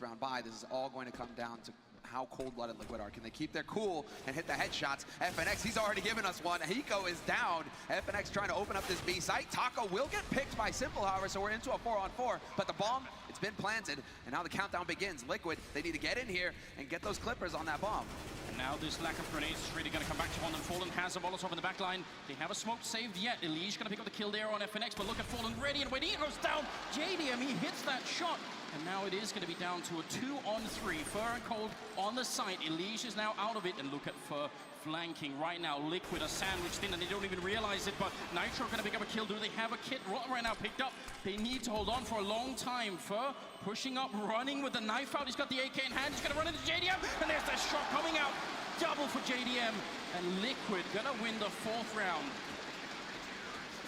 round bye. This is all going to come down to how cold-blooded Liquid are. Can they keep their cool and hit the headshots? FNX, he's already given us one. Hiko is down. FNX trying to open up this B site. Taco will get picked by Simple, however, so we're into a 4-on-4. But the bomb, it's been planted, and now the countdown begins. Liquid, they need to get in here and get those clippers on that bomb. And now this lack of grenades is really going to come back to haunt them. Fallen has a Molotov in the back line. They have a smoke saved yet. Elige going to pick up the kill there on FNX, but look at Fallen ready, and when he goes down, JDM, he hits that shot. And now it is going to be down to a 2-on-3. Fur and Cold on the site. Elige is now out of it, and look at Fur flanking right now. Liquid are sandwiched in, and they don't even realize it, but Nitro going to pick up a kill. Do they have a kit right now picked up? They need to hold on for a long time. Fur pushing up, running with the knife out. He's got the AK in hand. He's going to run into JDM, and there's that shot coming out. Double for JDM, and Liquid going to win the 4th round.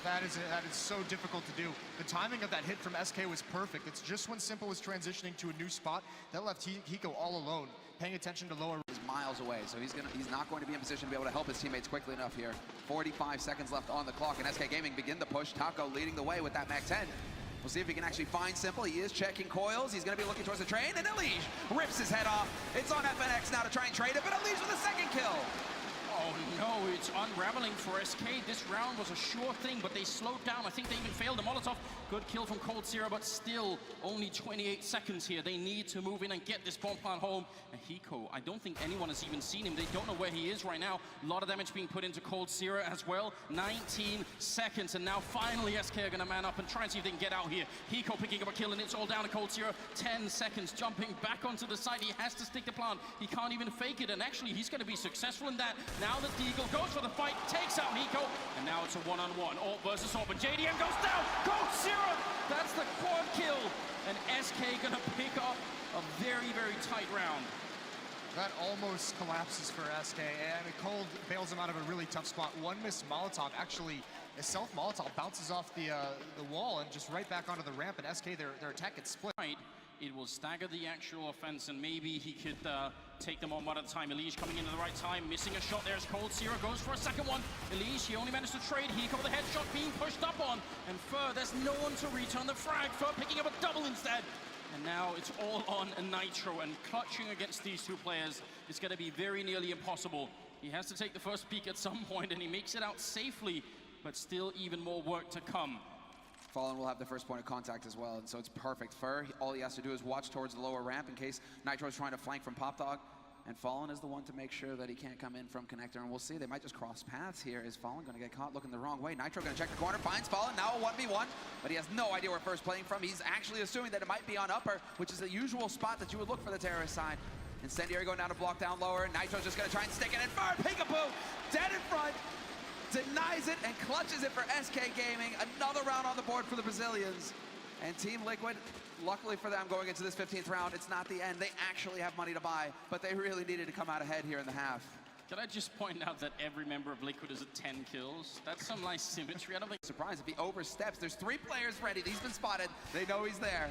That is so difficult to do. The timing of that hit from SK was perfect. It's just when Simple was transitioning to a new spot that left Hiko all alone, paying attention to lower. He's miles away, so he's not going to be in position to be able to help his teammates quickly enough here. 45 seconds left on the clock, and SK Gaming begin the push. Taco leading the way with that Mac 10. We'll see if he can actually find Simple. He is checking coils. He's going to be looking towards the train, and Elige rips his head off. It's on FNX now to try and trade it, but Elige with a 2nd kill. Oh no, it's unraveling for SK. This round was a sure thing, but they slowed down. I think they even failed the Molotov. Good kill from Coldzera, but still only 28 seconds here. They need to move in and get this bomb plant home. And Hiko, I don't think anyone has even seen him. They don't know where he is right now. A lot of damage being put into Coldzera as well. 19 seconds, and now finally SK are going to man up and try and see if they can get out here. Hiko picking up a kill, and it's all down to Coldzera. 10 seconds, jumping back onto the side. He has to stick the plant. He can't even fake it, and actually he's going to be successful in that. Now that Deagle goes for the fight, takes out Hiko, and now it's a 1-on-1. Alt versus Alt, but JDM goes down! Coldzera! That's the quad kill, and SK gonna pick up a very, very tight round. That almost collapses for SK, and Cold bails him out of a really tough spot. One missed Molotov, actually a self-Molotov bounces off the wall and just right back onto the ramp, and SK, their attack gets split. Right. It will stagger the actual offense, and maybe he could take them on one at a time. Elige coming into the right time, missing a shot there as Coldzera goes for a 2nd one. Elige, he only managed to trade. Hiko, the headshot being pushed up on. And Fur, there's no one to return the frag. Fur picking up a double instead. And now it's all on Nitro, and clutching against these two players is going to be very nearly impossible. He has to take the first peek at some point, and he makes it out safely, but still even more work to come. Fallen will have the first point of contact as well, and so it's perfect. Fur, all he has to do is watch towards the lower ramp in case Nitro's trying to flank from Pop Dog, and Fallen is the one to make sure that he can't come in from Connector, and we'll see. They might just cross paths here. Is Fallen going to get caught looking the wrong way? Nitro going to check the corner, finds Fallen, now a 1v1, but he has no idea where Fur's playing from. He's actually assuming that it might be on upper, which is the usual spot that you would look for the terrorist side. Incendiary going down to block down lower, Nitro's just going to try and stick it in. Fur, peekaboo, dead in front. Denies it and clutches it for SK Gaming. Another round on the board for the Brazilians. And Team Liquid, luckily for them going into this 15th round, it's not the end. They actually have money to buy, but they really needed to come out ahead here in the half. Can I just point out that every member of Liquid is at 10 kills? That's some nice symmetry. I don't think... Surprised if he oversteps. There's 3 players ready. He's been spotted. They know he's there.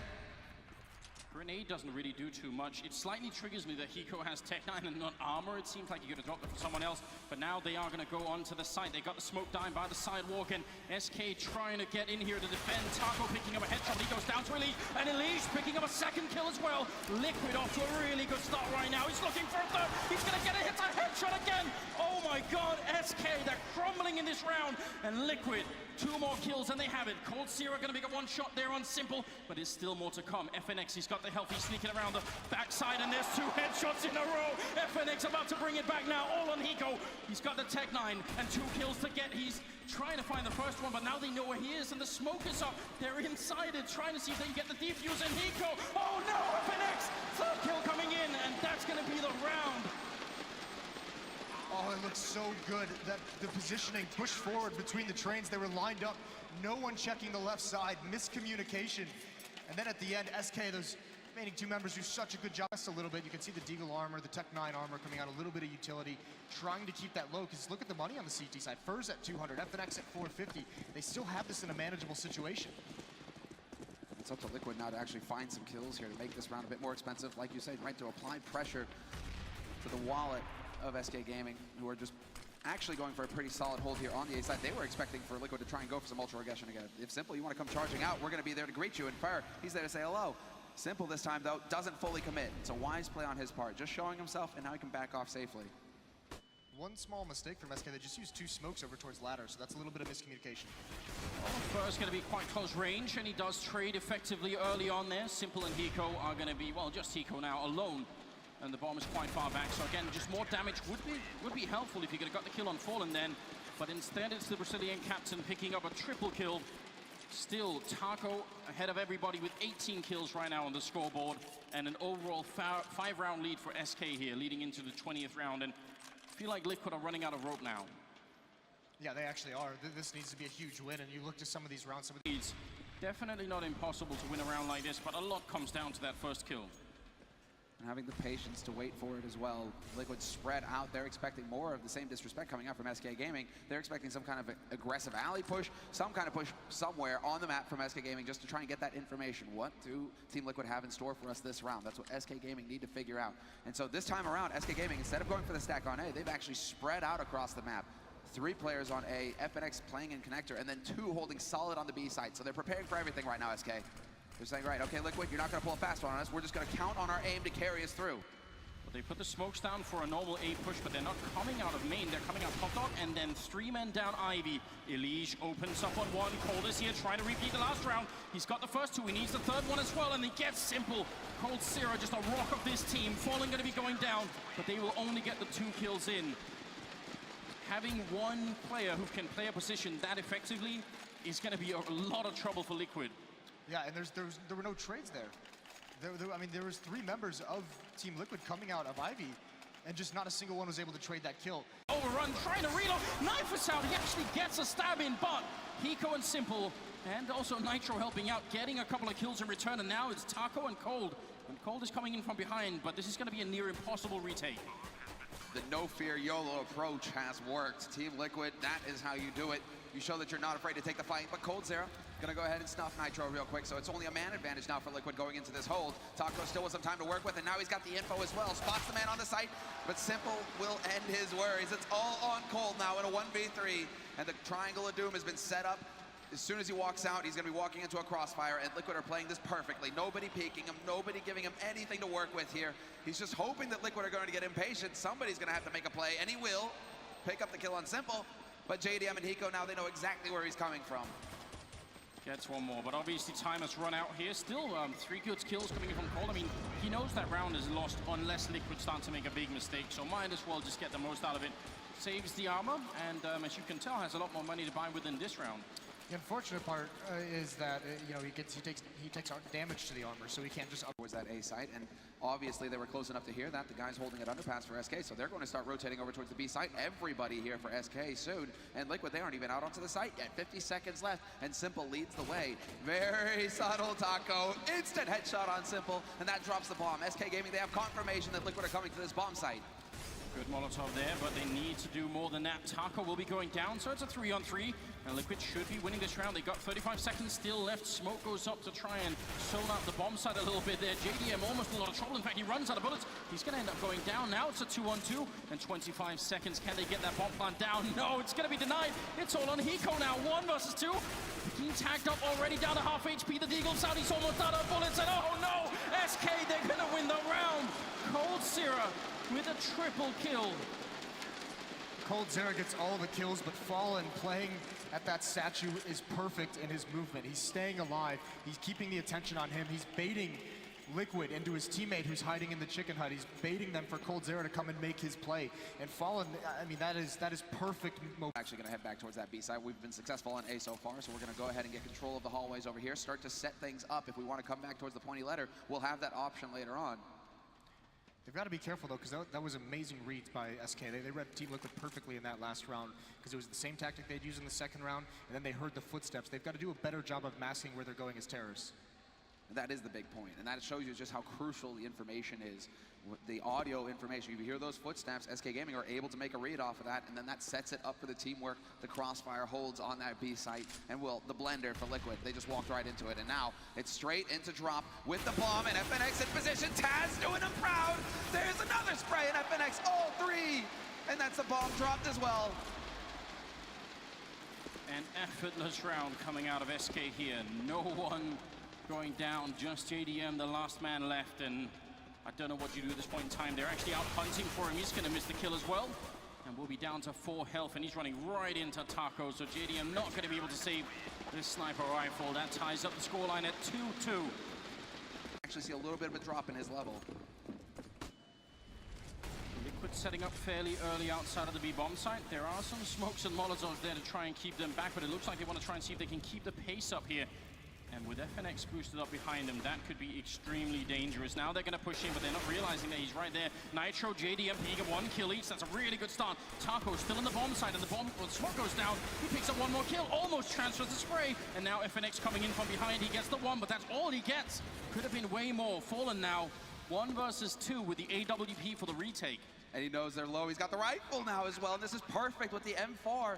Grenade doesn't really do too much. It slightly triggers me that Hiko has Tech 9 and not armor. It seems like he could have dropped it for someone else, but now they are going to go onto the site. They got the smoke down by the sidewalk, and SK trying to get in here to defend. Taco picking up a headshot. He goes down to Elige, and Elige picking up a 2nd kill as well. Liquid off to a really good start right now. He's looking for a 3rd. He's going to get a headshot again. Oh my god, SK, they're crumbling in this round, and Liquid, 2 more kills, and they have it. Coldzera going to make a 1 shot there on Simple, but there's still more to come. FNX, he's got the health. He's sneaking around the backside, and there's 2 headshots in a row. FNX about to bring it back now, all on Hiko. He's got the Tech 9 and 2 kills to get. He's trying to find the first one, but now they know where he is, and the smoke is up. They're inside it, trying to see if they can get the defuse, and Hiko, oh no, FNX! 3rd kill coming in, and that's going to be the round. Oh, it looks so good. That the positioning, push forward between the trains, they were lined up. No one checking the left side, miscommunication. And then at the end, SK, those remaining 2 members do such a good job. Just a little bit, you can see the Deagle armor, the Tech 9 armor coming out, a little bit of utility, trying to keep that low, because look at the money on the CT side. Fur's at 200, FNX at 450. They still have this in a manageable situation. It's up to Liquid now to actually find some kills here to make this round a bit more expensive. Like you said, right, to apply pressure to the wallet of SK Gaming, who are just actually going for a pretty solid hold here on the A side. They were expecting for Liquid to try and go for some ultra aggression again. If Simple, you want to come charging out, we're going to be there to greet you. And Fire, he's there to say hello. Simple this time, though, doesn't fully commit. It's a wise play on his part, just showing himself, and now he can back off safely. One small mistake from SK, they just used 2 smokes over towards ladder, so that's a little bit of miscommunication. Well, first going to be quite close range, and he does trade effectively early on there. Simple and Hiko are going to be, well, just Hiko now alone, and the bomb is quite far back. So again, just more damage would be helpful if you could have got the kill on Fallen then, but instead it's the Brazilian captain picking up a triple kill. Still, Taco ahead of everybody with 18 kills right now on the scoreboard, and an overall 5-round lead for SK here, leading into the 20th round. And I feel like Liquid are running out of rope now. Yeah, they actually are. This needs to be a huge win, and you look to some of these rounds. It's definitely not impossible to win a round like this, but a lot comes down to that first kill. And having the patience to wait for it as well. Liquid spread out. They're expecting more of the same disrespect coming out from SK Gaming. They're expecting some kind of aggressive alley push, some kind of push somewhere on the map from SK Gaming just to try and get that information. What do Team Liquid have in store for us this round? That's what SK Gaming need to figure out. And so this time around, SK Gaming, instead of going for the stack on A, they've actually spread out across the map. 3 players on A, FNX playing in connector, and then 2 holding solid on the B side. So they're preparing for everything right now, SK. They're saying, right, okay, Liquid, you're not going to pull a fast one on us. We're just going to count on our aim to carry us through. Well, they put the smokes down for a normal A push, but they're not coming out of main. They're coming out top dog, and then 3 men down Ivy. Elige opens up on one. Cold is here trying to repeat the last round. He's got the first 2. He needs the 3rd one as well, and he gets Simple. Coldzera, just a rock of this team. Fallen going to be going down, but they will only get the 2 kills in. Having one player who can play a position that effectively is going to be a lot of trouble for Liquid. Yeah, and there were no trades there. I mean, there was 3 members of Team Liquid coming out of Ivy, and just not a single one was able to trade that kill. Overrun, trying to reload. Knife is out. He actually gets a stab in, but Hiko and Simple, and also Nitro helping out, getting a couple of kills in return, and now it's Taco and Cold. And Cold is coming in from behind, but this is going to be a near impossible retake. The no-fear YOLO approach has worked. Team Liquid, that is how you do it. You show that you're not afraid to take the fight, but Coldzera gonna go ahead and snuff Nitro real quick, so it's only a man advantage now for Liquid going into this hold. Taco still with some time to work with, and now he's got the info as well. Spots the man on the site, but Simple will end his worries. It's all on Cold now in a 1v3, and the Triangle of Doom has been set up. As soon as he walks out, he's gonna be walking into a crossfire, and Liquid are playing this perfectly. Nobody peeking him, nobody giving him anything to work with here. He's just hoping that Liquid are going to get impatient. Somebody's gonna have to make a play, and he will pick up the kill on Simple. But JDM and Hiko, now they know exactly where he's coming from. Gets one more, but obviously time has run out here. Still 3 good kills coming in from Cold. I mean, he knows that round is lost unless Liquid start to make a big mistake, so might as well just get the most out of it. Saves the armor, and as you can tell, has a lot more money to buy with in this round. The unfortunate part is that you know he takes damage to the armor, so he can't just Towards that A site, and obviously they were close enough to hear that. The guys holding it underpass for SK, so they're going to start rotating over towards the B site. Everybody here for SK soon, and Liquid, they aren't even out onto the site yet. 50 seconds left, and Simple leads the way. Very subtle Taco, instant headshot on Simple, and that drops the bomb. SK Gaming, they have confirmation that Liquid are coming to this bomb site. Good Molotov there, but they need to do more than that. Taco will be going down, so it's a 3-on-3. And Liquid should be winning this round. They got 35 seconds still left. Smoke goes up to try and soul out the bomb side a little bit there. JDM almost in a lot of trouble. In fact, he runs out of bullets. He's going to end up going down. Now it's a 2-on-2 and 25 seconds. Can they get that bomb plant down? No, it's going to be denied. It's all on Hiko now. 1 versus 2. Being tagged up already down to half HP. The Deagle's out. He's almost out of bullets. And oh no, SK, they're going to win the round. Coldzera with a triple kill. Coldzera gets all the kills, but Fallen playing at that statue is perfect in his movement. He's staying alive. He's keeping the attention on him. He's baiting Liquid into his teammate who's hiding in the chicken hut. He's baiting them for Coldzera to come and make his play. And Fallen, I mean, that is perfect. Actually going to head back towards that B side. We've been successful on A so far, so we're going to go ahead and get control of the hallways over here. Start to set things up. If we want to come back towards the pointy letter, we'll have that option later on. They've got to be careful, though, because that was amazing reads by SK. They read Team Liquid perfectly in that last round, because it was the same tactic they'd used in the second round, and then they heard the footsteps. They've got to do a better job of masking where they're going as terrorists. That is the big point, and that shows you just how crucial the information is. The audio information, if you hear those footsteps, SK Gaming are able to make a read off of that, and then that sets it up for the teamwork. The crossfire holds on that B site, and the blender for Liquid, they just walked right into it, and now it's straight into drop with the bomb, and FNX in position. Taz doing them proud. There's another spray, and FNX all 3, and that's the bomb dropped as well. An effortless round coming out of SK here. No one going down. Just JDM, the last man left, and I don't know what you do at this point in time. They're actually out hunting for him. He's going to miss the kill as well. And we'll be down to 4 health, and he's running right into Taco. So JDM not going to be able to save this sniper rifle. That ties up the scoreline at 2-2. Actually see a little bit of a drop in his level. Liquid setting up fairly early outside of the B-bomb site. There are some smokes and molotovs there to try and keep them back, but it looks like they want to try and see if they can keep the pace up here. And with FNX boosted up behind them, that could be extremely dangerous. Now they're going to push in, but they're not realizing that he's right there. Nitro, JDM, he get 1 kill each. That's a really good start. Taco still in the bomb site, and the bomb, well, smoke goes down. He picks up 1 more kill, almost transfers the spray. And now FNX coming in from behind. He gets the 1, but that's all he gets. Could have been way more. Fallen now, 1 versus 2 with the AWP for the retake. And he knows they're low. He's got the rifle now as well, and this is perfect with the M4.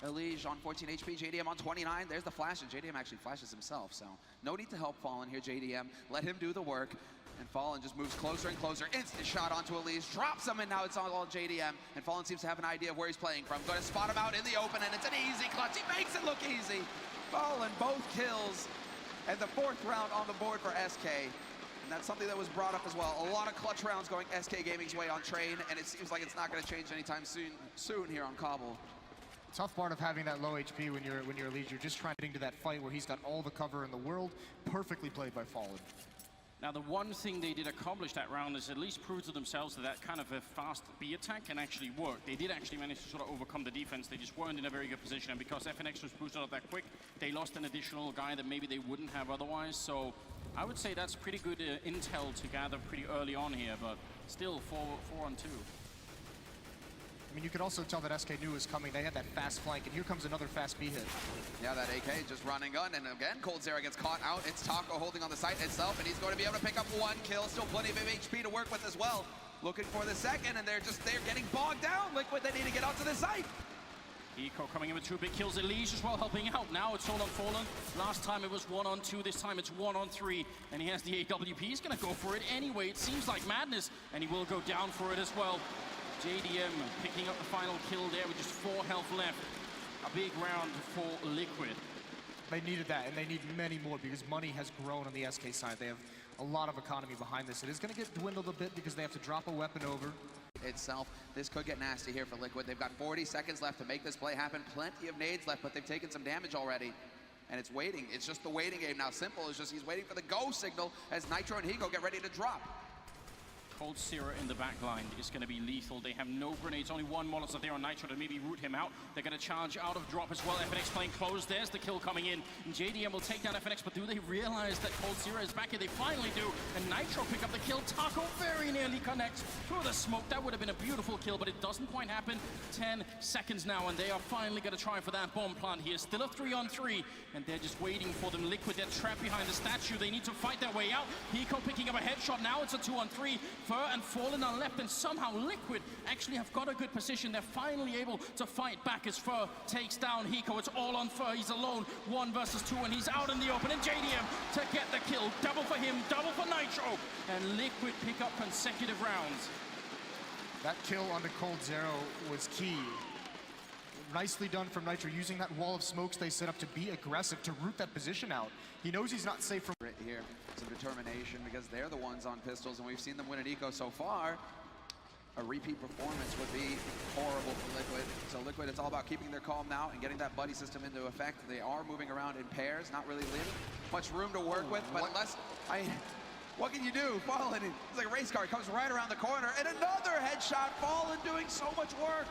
Elige on 14 HP, JDM on 29. There's the flash, and JDM actually flashes himself, so no need to help Fallen here, JDM. Let him do the work, and Fallen just moves closer and closer. Instant shot onto Elige, drops him, and now it's all JDM, and Fallen seems to have an idea of where he's playing from. Going to spot him out in the open, and it's an easy clutch. He makes it look easy. Fallen, both kills, and the 4th round on the board for SK. And that's something that was brought up as well. A lot of clutch rounds going SK Gaming's way on Train, and it seems like it's not going to change anytime soon here on Cobble. Tough part of having that low HP when you're Elige. You're just trying to get into that fight where he's got all the cover in the world. Perfectly played by Fallen. Now, the one thing they did accomplish that round is at least prove to themselves that that kind of a fast B attack can actually work. They did actually manage to sort of overcome the defense. They just weren't in a very good position, and because FNX was boosted up that quick, they lost an additional guy that maybe they wouldn't have otherwise. So I would say that's pretty good intel to gather pretty early on here, but still 4 on 2. I mean, you could also tell that SK knew was coming. They had that fast flank, and here comes another fast B hit. Yeah, that AK just running gun, and again, Coldzera gets caught out. It's Taco holding on the site itself, and he's going to be able to pick up 1 kill. Still plenty of HP to work with as well. Looking for the second, and they're getting bogged down. Liquid, they need to get onto the site. Eco coming in with 2 big kills. Elige as well helping out. Now it's all on Fallen. Last time it was 1 on 2. This time it's 1 on 3. And he has the AWP. He's going to go for it anyway. It seems like madness. And he will go down for it as well. JDM picking up the final kill there with just 4 health left. A big round for Liquid. They needed that, and they need many more because money has grown on the SK side. They have a lot of economy behind this. It is going to get dwindled a bit because they have to drop a weapon over. Itself, this could get nasty here for Liquid. They've got 40 seconds left to make this play happen. Plenty of nades left, but they've taken some damage already. And it's waiting. It's just the waiting game now. Simple is just he's waiting for the go signal as Nitro and Hiko get ready to drop. Coldzera in the back line is going to be lethal. They have no grenades, only 1 Molotov there on Nitro to maybe root him out. They're going to charge out of drop as well. FNX playing close. There's the kill coming in. And JDM will take down FNX, but do they realize that Coldzera is back here? They finally do. And Nitro pick up the kill. Taco very nearly connects through the smoke. That would have been a beautiful kill, but it doesn't quite happen. 10 seconds now, and they are finally going to try for that bomb plant here. Still a 3 on 3, and they're just waiting for them. Liquid, they're trapped behind the statue. They need to fight their way out. Hiko picking up a headshot. Now it's a 2 on 3. Fur and Fallen on left, and somehow Liquid actually have got a good position. They're finally able to fight back as Fur takes down Hiko. It's all on Fur. He's alone, 1 versus 2, and he's out in the open. And JDM to get the kill. Double for him, double for Nitro. And Liquid pick up consecutive rounds. That kill onto Coldzera was key. Nicely done from Nitro, using that wall of smokes they set up to be aggressive, to root that position out. He knows he's not safe from right here. Some determination because they're the ones on pistols, and we've seen them win at Eco so far. A repeat performance would be horrible for Liquid. So Liquid, it's all about keeping their calm now and getting that buddy system into effect. They are moving around in pairs, not really leaving much room to work with, but unless, what can you do? Fallen, it's like a race car, comes right around the corner, and another headshot. Fallen doing so much work.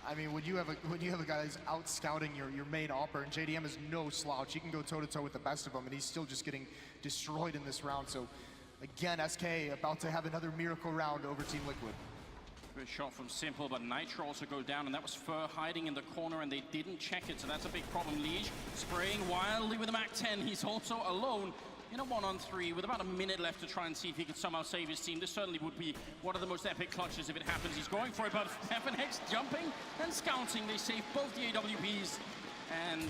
I mean, when you have a guy that's out scouting your main opper, and JDM is no slouch. He can go toe-to-toe with the best of them, and he's still just getting destroyed in this round. So, again, SK about to have another miracle round over Team Liquid. Good shot from Simple, but Nitro also goes down, and that was Fur hiding in the corner, and they didn't check it, so that's a big problem. Lige spraying wildly with a MAC-10. He's also alone in a 1 on 3 with about a minute left to try and see if he could somehow save his team. This certainly would be one of the most epic clutches if it happens. He's going for it, but FNX jumping and scouting. They save both the AWPs. And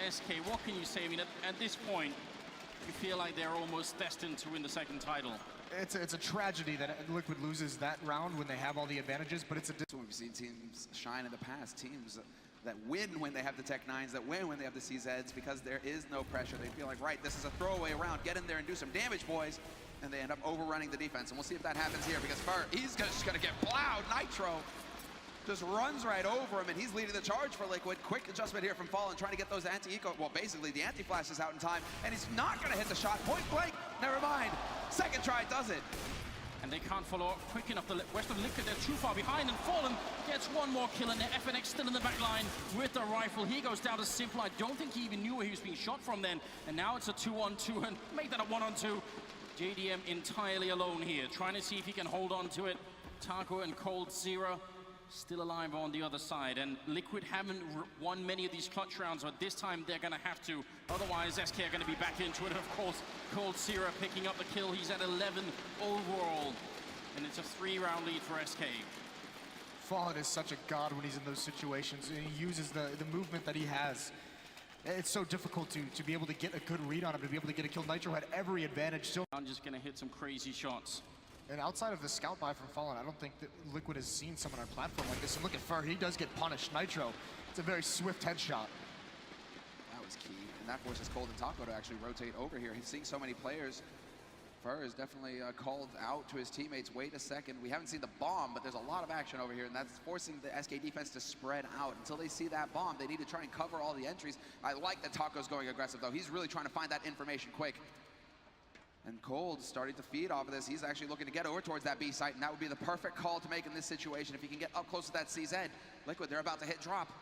SK, what can you say? I mean, at this point, you feel like they're almost destined to win the 2nd title. It's a tragedy that Liquid loses that round when they have all the advantages, but it's a... We've seen teams shine in the past. Teams that win when they have the Tech 9s, that win when they have the CZs, because there is no pressure. They feel like, right, this is a throwaway round, get in there and do some damage, boys. And they end up overrunning the defense. And we'll see if that happens here, because Fur, he's just gonna get plowed. Nitro just runs right over him, and he's leading the charge for Liquid. Quick adjustment here from Fallen, trying to get those anti-eco, well, basically the anti-flashes out in time, and he's not gonna hit the shot. Point blank, never mind. Second try does it. And they can't follow up quick enough. The rest of Liquid, they're too far behind, and Fallen gets one more kill, and FNX still in the back line with the rifle. He goes down to Simple. I don't think he even knew where he was being shot from then. And now it's a 2-on-2, and make that a 1-on-2. JDM entirely alone here, trying to see if he can hold on to it. Taco and Coldzera still alive on the other side, and Liquid haven't won many of these clutch rounds, but this time they're gonna have to. Otherwise, SK are gonna be back into it. And of course, Coldzera picking up the kill. He's at 11 overall, and it's a 3-round lead for SK. Fallen is such a god when he's in those situations, and he uses the movement that he has. It's so difficult to be able to get a good read on him, to be able to get a kill. Nitro had every advantage still. I'm just gonna hit some crazy shots. And outside of the scout buy from Fallen, I don't think that Liquid has seen someone on a platform like this. And look at Fur, he does get punished. Nitro, it's a very swift headshot. That was key, and that forces Cold and Taco to actually rotate over here. He's seeing so many players. Fur is definitely called out to his teammates. Wait a second, we haven't seen the bomb, but there's a lot of action over here, and that's forcing the SK defense to spread out. Until they see that bomb, they need to try and cover all the entries. I like that Taco's going aggressive, though. He's really trying to find that information quick. And Cold starting to feed off of this. He's actually looking to get over towards that B site, and that would be the perfect call to make in this situation if he can get up close to that CZ. Liquid, they're about to hit drop.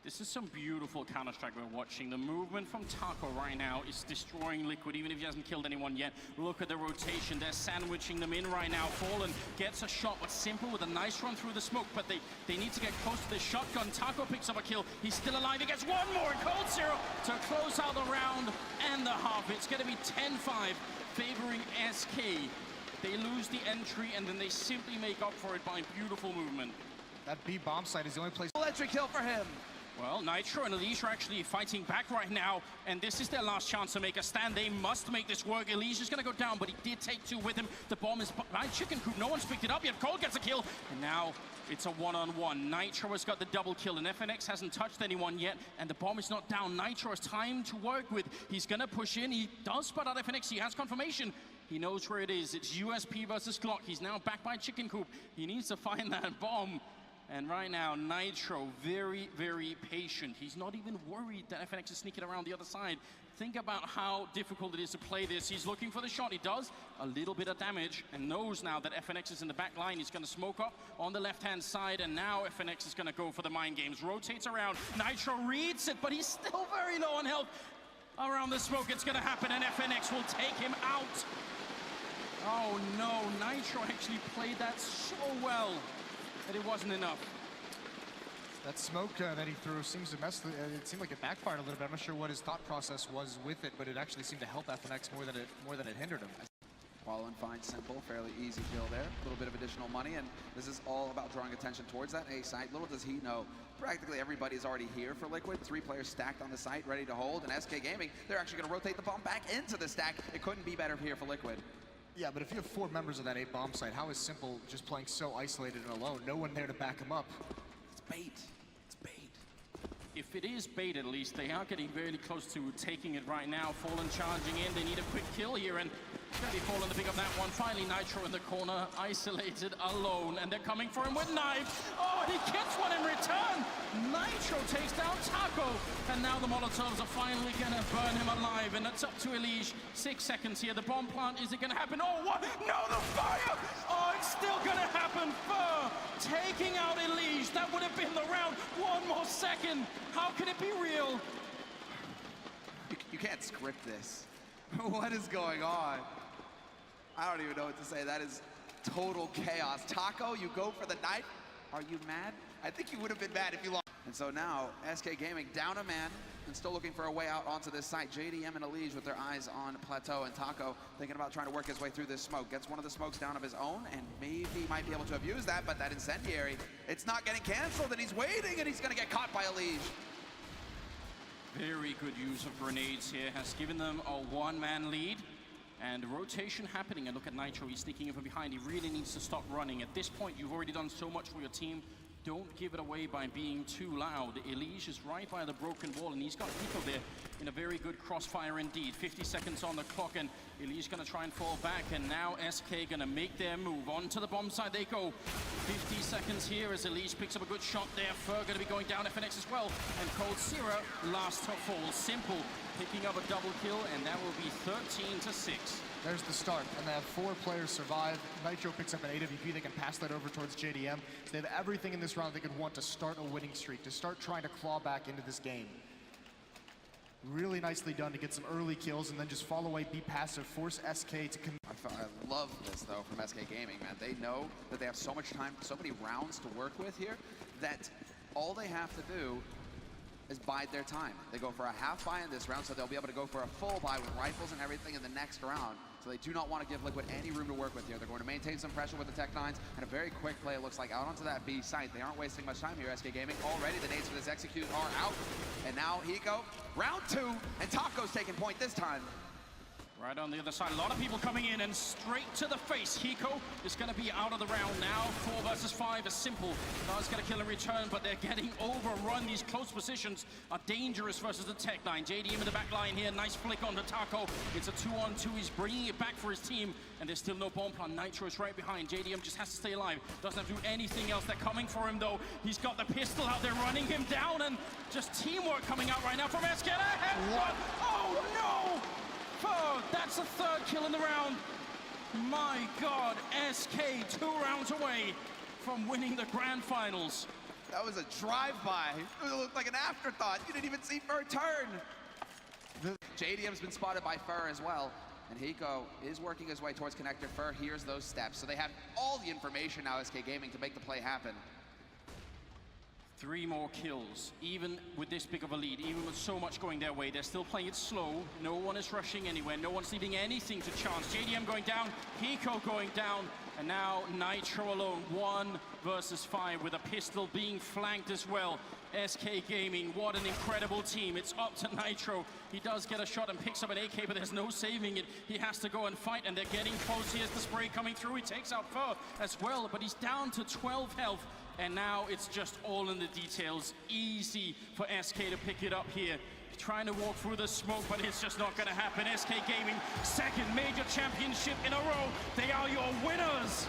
This is some beautiful Counter-Strike we're watching. The movement from Taco right now is destroying Liquid, even if he hasn't killed anyone yet. Look at the rotation. They're sandwiching them in right now. Fallen gets a shot, but Simple with a nice run through the smoke, but they need to get close to the shotgun. Taco picks up a kill. He's still alive. He gets one more. Coldzera to close out the round and the half. It's going to be 10-5 favoring SK. They lose the entry, and then they simply make up for it by beautiful movement. That B bomb site is the only place. Entry kill for him. Well, Nitro and Elise are actually fighting back right now, and this is their last chance to make a stand. They must make this work. Elise is going to go down, but he did take 2 with him. The bomb is by Chicken Coop. No one's picked it up yet. Cold gets a kill, and now it's a 1-on-1. Nitro has got the double kill, and FNX hasn't touched anyone yet, and the bomb is not down. Nitro has time to work with. He's going to push in. He does spot out FNX. He has confirmation. He knows where it is. It's USP versus Glock. He's now back by Chicken Coop. He needs to find that bomb. And right now, Nitro, very, very patient. He's not even worried that FNX is sneaking around the other side. Think about how difficult it is to play this. He's looking for the shot. He does a little bit of damage and knows now that FNX is in the back line. He's going to smoke up on the left-hand side, and now FNX is going to go for the mind games. Rotates around. Nitro reads it, but he's still very low on health. Around the smoke, it's going to happen, and FNX will take him out. Oh, no. Nitro actually played that so well. But it wasn't enough. That smoke that he threw seems to mess. It seemed like it backfired a little bit. I'm not sure what his thought process was with it, but it actually seemed to help FNX more than it hindered him. Fallen finds Simple, fairly easy kill there. A little bit of additional money, and this is all about drawing attention towards that A site. Little does he know, practically everybody is already here for Liquid. 3 players stacked on the site, ready to hold. And SK Gaming, they're actually going to rotate the bomb back into the stack. It couldn't be better here for Liquid. Yeah, but if you have 4 members of that A bomb site, how is Simple just playing so isolated and alone? No one there to back him up. It's bait. It's bait. If it is bait, at least, they are getting very close to taking it right now. Fallen charging in. They need a quick kill here, and it's going to be Fallen to pick up that one. Finally, Nitro in the corner, isolated, alone, and they're coming for him with knives. Oh, he gets one in return. Nitro takes down Taco, and now the Molotovs are finally going to burn him alive, and it's up to Elise. 6 seconds here. The bomb plant, is it going to happen? Oh, what? No, the fire! Oh, it's still going to happen. Fur taking out Elise. That would have been the round. 1 more second. How can it be real? You can't script this. What is going on? I don't even know what to say. That is total chaos. Taco, you go for the knife. Are you mad? I think you would have been mad if you lost. And so now, SK Gaming down a man and still looking for a way out onto this site. JDM and Elise with their eyes on Plateau, and Taco thinking about trying to work his way through this smoke. Gets one of the smokes down of his own, and maybe might be able to abuse that, but that incendiary, it's not getting canceled, and he's waiting, and he's gonna get caught by Elise. Very good use of grenades here. Has given them a 1-man lead. And rotation happening. And look at Nitro. He's sneaking in from behind. He really needs to stop running. At this point, you've already done so much for your team. Don't give it away by being too loud. Elige is right by the broken wall, and he's got Hiko there in a very good crossfire indeed. 50 seconds on the clock, and Elige gonna try and fall back, and now SK gonna make their move. On to the bomb side they go. 50 seconds here as Elige picks up a good shot there. Fur gonna be going down FNX as well, and Coldzera last to fall. Simple picking up a double kill, and that will be 13-6. There's the start, and they have 4 players survive. Nitro picks up an AWP. They can pass that over towards JDM. So they have everything in this round they could want to start a winning streak, to start trying to claw back into this game. Really nicely done to get some early kills and then just fall away, be passive, force SK to commit. I love this, though, from SK Gaming, man. They know that they have so much time, so many rounds to work with here, that all they have to do is bide their time. They go for a half buy in this round, so they'll be able to go for a full buy with rifles and everything in the next round. So they do not want to give Liquid any room to work with here. They're going to maintain some pressure with the Tech 9s, and a very quick play, it looks like, out onto that B site. They aren't wasting much time here, SK Gaming. Already the nades for this execute are out. And now Hiko, round 2, and Taco's taking point this time. Right on the other side, a lot of people coming in and straight to the face. Hiko is going to be out of the round now. 4 versus 5 is simple. Does get a kill in return, but they're getting overrun. These close positions are dangerous versus the Tech 9. JDM in the back line here. Nice flick on the Taco. It's a 2-on-2. He's bringing it back for his team, and there's still no bomb plan. Nitro is right behind. JDM just has to stay alive. Doesn't have to do anything else. They're coming for him, though. He's got the pistol out there running him down, and just teamwork coming out right now from SK. What? Oh, no! Oh, that's a 3rd kill in the round. My God, SK 2 rounds away from winning the grand finals. That was a drive-by. It looked like an afterthought. You didn't even see Fur turn. JDM's been spotted by Fur as well. And Hiko is working his way towards connector. Fur hears those steps. So they have all the information now, SK Gaming, to make the play happen. 3 more kills, even with this big of a lead, even with so much going their way. They're still playing it slow. No one is rushing anywhere. No one's leaving anything to chance. JDM going down, Hiko going down, and now Nitro alone. 1 versus 5 with a pistol being flanked as well. SK Gaming, what an incredible team. It's up to Nitro. He does get a shot and picks up an AK, but there's no saving it. He has to go and fight, and they're getting close. Here's the spray coming through. He takes out Fur as well, but he's down to 12 health. And now it's just all in the details. Easy for SK to pick it up here. Trying to walk through the smoke, but it's just not going to happen. SK Gaming, 2nd major championship in a row. They are your winners.